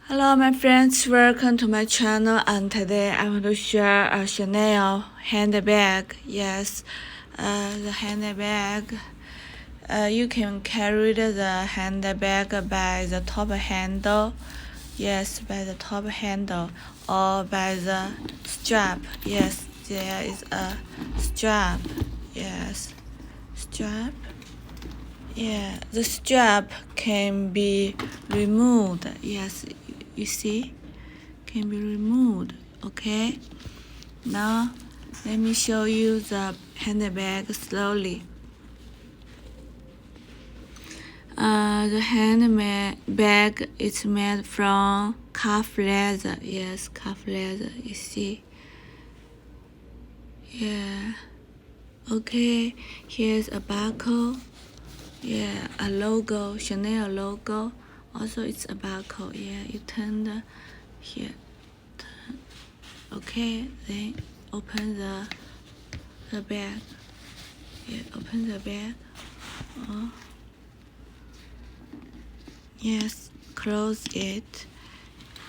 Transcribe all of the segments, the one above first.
Hello my friends, welcome to my channel, and today I want to share a Chanel handbag. Yes, the handbag. You can carry the handbag by the top handle. Yes, by the top handle or by the strap. Yes, there is a strap. Yes, strap. Yeah, the strap can be removed. Yes, you see, can be removed. Okay, now let me show you the handbag slowly. The handbag is made from calf leather. Yes, calf leather. You see. Yeah. Okay, here's a barcode. Yeah, a logo, Chanel logo. Also, it's a barcode. Yeah, you turn the here. Turn. Okay, then open the bag. Yeah, open the bag. Oh. Yes, close it.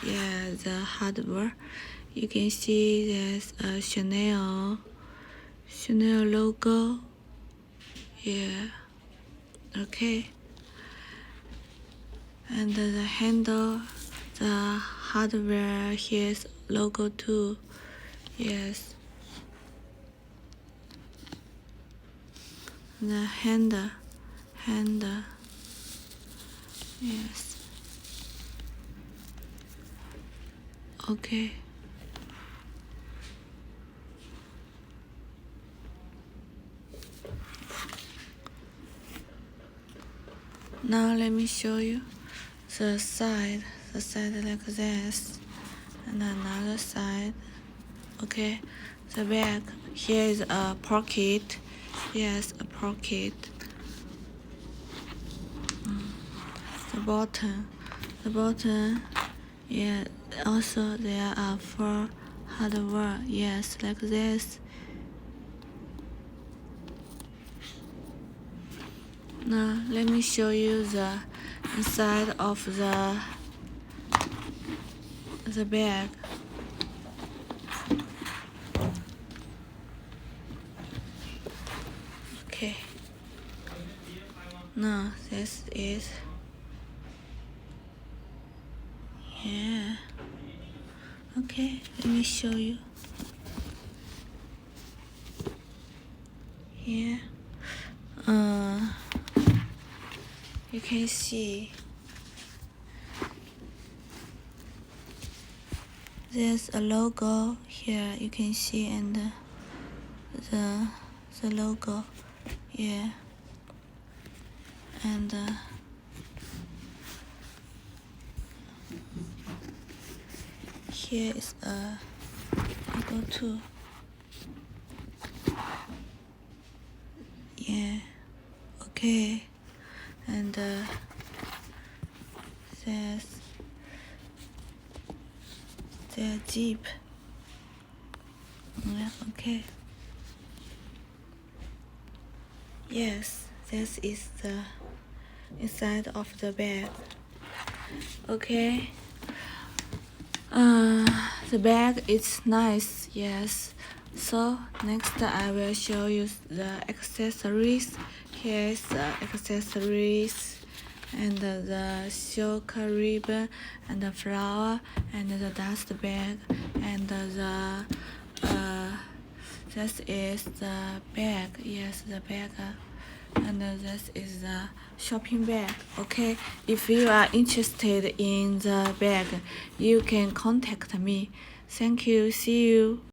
Yeah, the hardware. You can see there's a Chanel logo. Yeah. Okay. And the handle, the hardware, here's logo too. Yes. The handle. Yes. Okay. Now let me show you the side like this, and another side. Okay, the back. Here is a pocket. Yes, a pocket. The bottom. Yeah, also there are 4 hardware. Yes, like this. Now let me show you the inside of the bag. Okay. Now this is, yeah. Okay, let me show you. Here. You can see there's a logo here. You can see, and the logo, yeah, and here is a logo too. Yeah. Okay, and there's the Jeep. Yeah, okay. Yes, this is the inside of the bag. Okay. The bag is nice. Yes. So next I will show you the accessories. Here's the accessories, and the silk ribbon, and the flower, and the dust bag, and this is the bag. Yes, the bag. And this is the shopping bag. Okay, if you are interested in the bag, you can contact me. Thank you. See you.